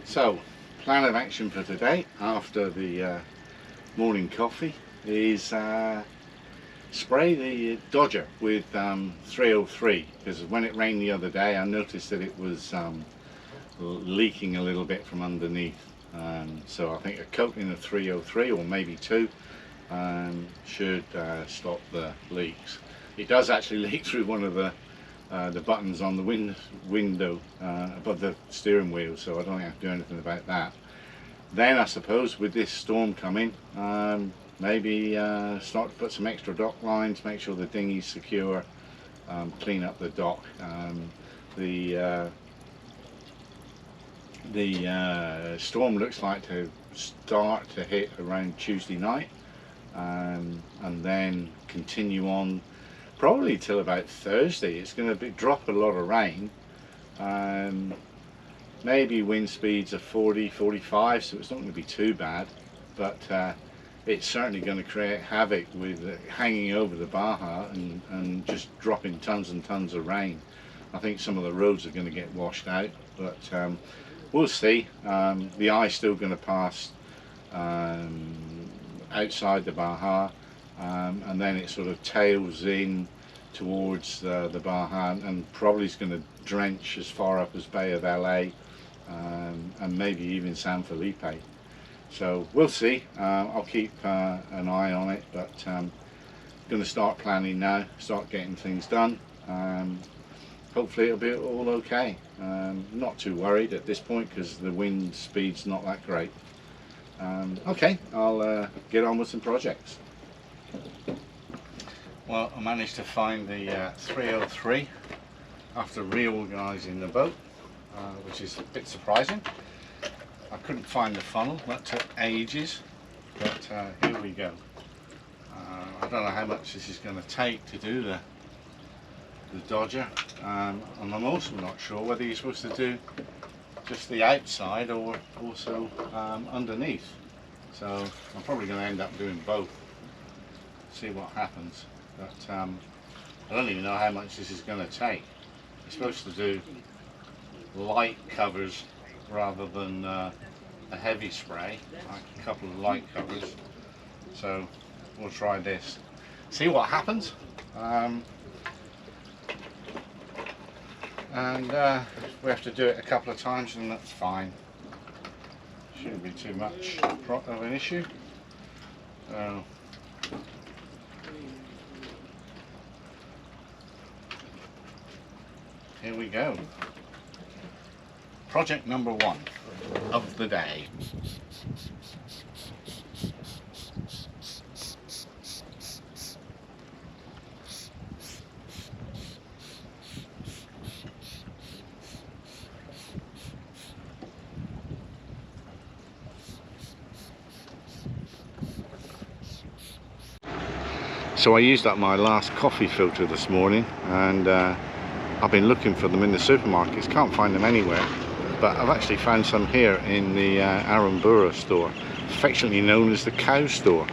So, plan of action for today after the morning coffee is spray the Dodger with 303, because when it rained the other day I noticed that it was leaking a little bit from underneath. So I think a coating of 303 or maybe two should stop the leaks. It does actually leak through one of the buttons on the window above the steering wheel, so I don't have to do anything about that. Then I suppose with this storm coming, maybe start to put some extra dock lines, make sure the dinghy's secure, clean up the dock. The storm looks like to start to hit around Tuesday night, and then continue on probably till about Thursday. It's going to drop a lot of rain, maybe wind speeds of 40-45, so it's not going to be too bad, but it's certainly going to create havoc with hanging over the Baja and just dropping tons and tons of rain. I think some of the roads are going to get washed out, but we'll see. The eye's still going to pass outside the Baja, and then it sort of tails in towards the Baja, and probably is going to drench as far up as Bay of LA, and maybe even San Felipe. So we'll see. I'll keep an eye on it, but I'm going to start planning now, start getting things done. Hopefully it'll be all okay. Not too worried at this point because the wind speed's not that great. Okay, I'll get on with some projects. Well, I managed to find the 303 after reorganising the boat, which is a bit surprising. I couldn't find the funnel, that took ages, but here we go. I don't know how much this is going to take to do the Dodger, and I'm also not sure whether you're supposed to do just the outside or also underneath. So I'm probably going to end up doing both, see what happens. But I don't even know how much this is going to take. You're supposed to do light covers rather than a heavy spray, like a couple of light covers. So we'll try this, see what happens. And we have to do it a couple of times, and that's fine. Shouldn't be too much of an issue. So here we go. Project number one of the day. So I used up my last coffee filter this morning, and I've been looking for them in the supermarkets, can't find them anywhere, but I've actually found some here in the Arambura store, affectionately known as the cow store.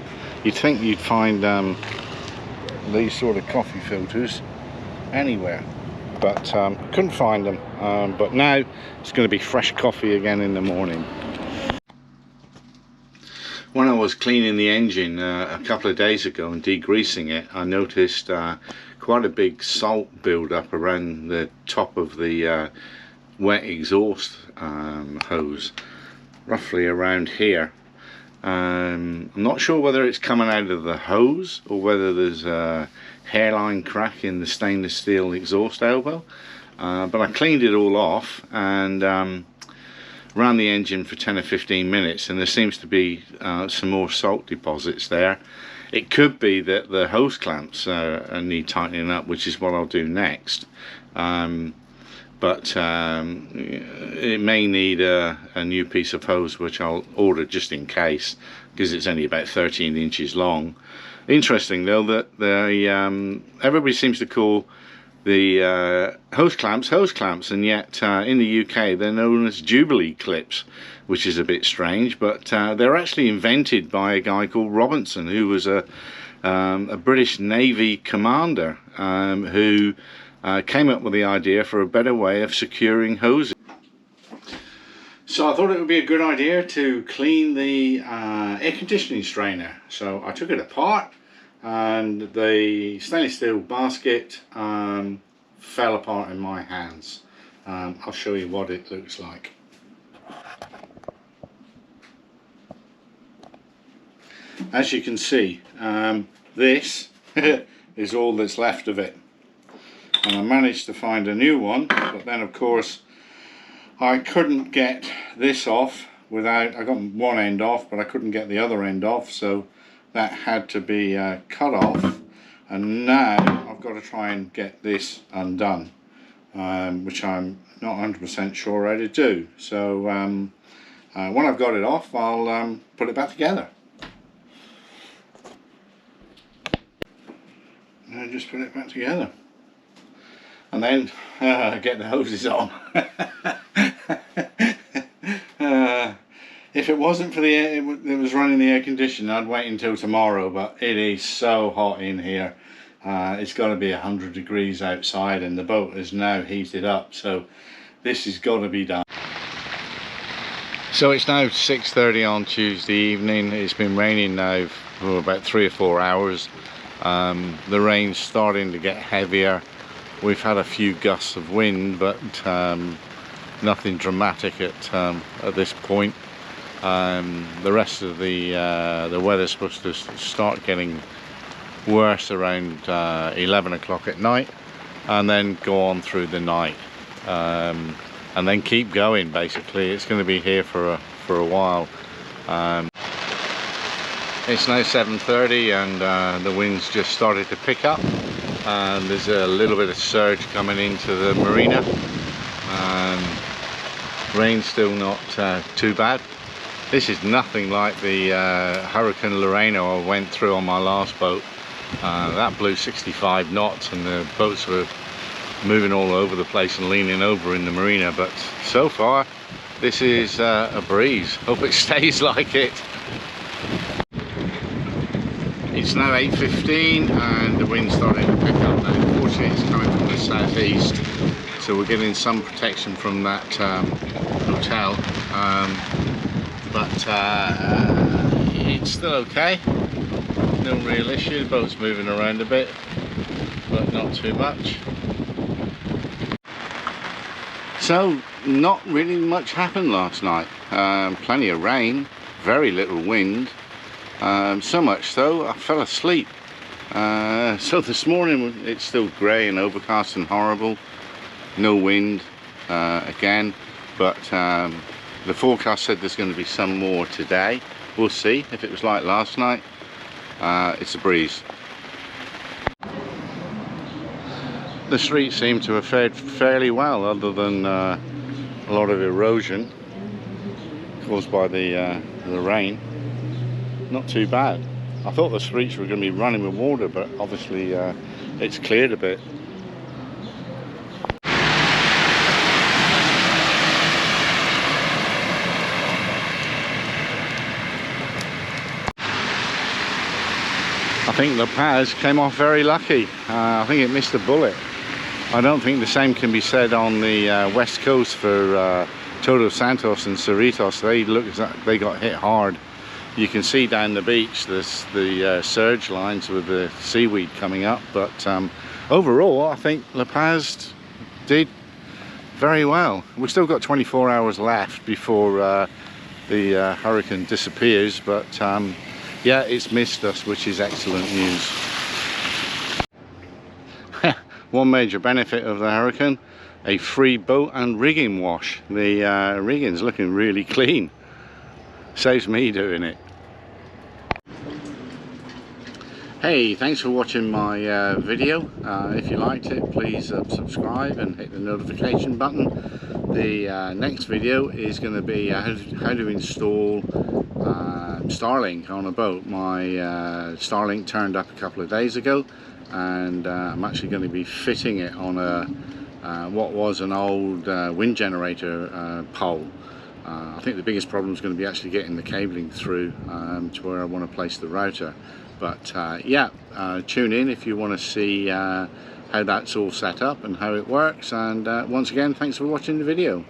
You'd think you'd find these sort of coffee filters anywhere, but couldn't find them. But now it's going to be fresh coffee again in the morning. When I was cleaning the engine a couple of days ago and degreasing it, I noticed quite a big salt build-up around the top of the wet exhaust hose, roughly around here. I'm not sure whether it's coming out of the hose or whether there's a hairline crack in the stainless steel exhaust elbow, but I cleaned it all off and ran the engine for 10 or 15 minutes, and there seems to be some more salt deposits there. It could be that the hose clamps need tightening up, which is what I'll do next. But it may need a new piece of hose, which I'll order just in case, because it's only about 13 inches long. Interesting though that everybody seems to call the hose clamps, and yet in the UK they're known as Jubilee clips, which is a bit strange, but they're actually invented by a guy called Robinson, who was a British Navy commander who came up with the idea for a better way of securing hoses. So I thought it would be a good idea to clean the air conditioning strainer. So I took it apart and the stainless steel basket fell apart in my hands. I'll show you what it looks like. As you can see, this is all that's left of it. And I managed to find a new one, but then of course I couldn't get this off without, I got one end off, but I couldn't get the other end off, so that had to be cut off. And now I've got to try and get this undone, which I'm not 100% sure how to do. So when I've got it off, I'll put it back together. And just put it back together. And then get the hoses on. If it wasn't for the air, it was running the air conditioner, I'd wait until tomorrow, but it is so hot in here. It's got to be 100 degrees outside and the boat is now heated up, so this has got to be done. So it's now 6:30 on Tuesday evening. It's been raining now for about 3 or 4 hours. The rain's starting to get heavier. We've had a few gusts of wind, but nothing dramatic at this point. The rest of the weather's supposed to start getting worse around 11 o'clock at night, and then go on through the night, and then keep going. Basically, it's going to be here for a while. It's now 7:30 and the wind's just started to pick up, and there's a little bit of surge coming into the marina. Rain's still not too bad. This is nothing like the Hurricane Lorena I went through on my last boat. That blew 65 knots and the boats were moving all over the place and leaning over in the marina, but so far this is a breeze. Hope it stays like it. It's now 8:15 and the wind's starting to pick up now. Unfortunately, it's coming from the southeast, so we're getting some protection from that hotel, but it's still okay. No real issue. The boat's moving around a bit, but not too much. So not really much happened last night. Plenty of rain, very little wind. So much so I fell asleep. So this morning it's still grey and overcast and horrible. No wind again, but the forecast said there's going to be some more today. We'll see. If it was like last night, it's a breeze. The streets seem to have fared fairly well, other than a lot of erosion caused by the rain. Not too bad. I thought the streets were going to be running with water, but obviously it's cleared a bit. I think La Paz came off very lucky. I think it missed a bullet. I don't think the same can be said on the west coast for Todos Santos and Cerritos. They got hit hard. You can see down the beach the surge lines with the seaweed coming up, but overall I think La Paz did very well. We've still got 24 hours left before the hurricane disappears, but yeah, it's missed us, which is excellent news. One major benefit of the hurricane, a free boat and rigging wash. The rigging's looking really clean. Saves me doing it. Hey, thanks for watching my video. If you liked it, please subscribe and hit the notification button. The next video is going to be how to install Starlink on a boat. My Starlink turned up a couple of days ago, and I'm actually going to be fitting it on a what was an old wind generator pole. I think the biggest problem is going to be actually getting the cabling through to where I want to place the router. But yeah, tune in if you want to see how that's all set up and how it works. And once again, thanks for watching the video.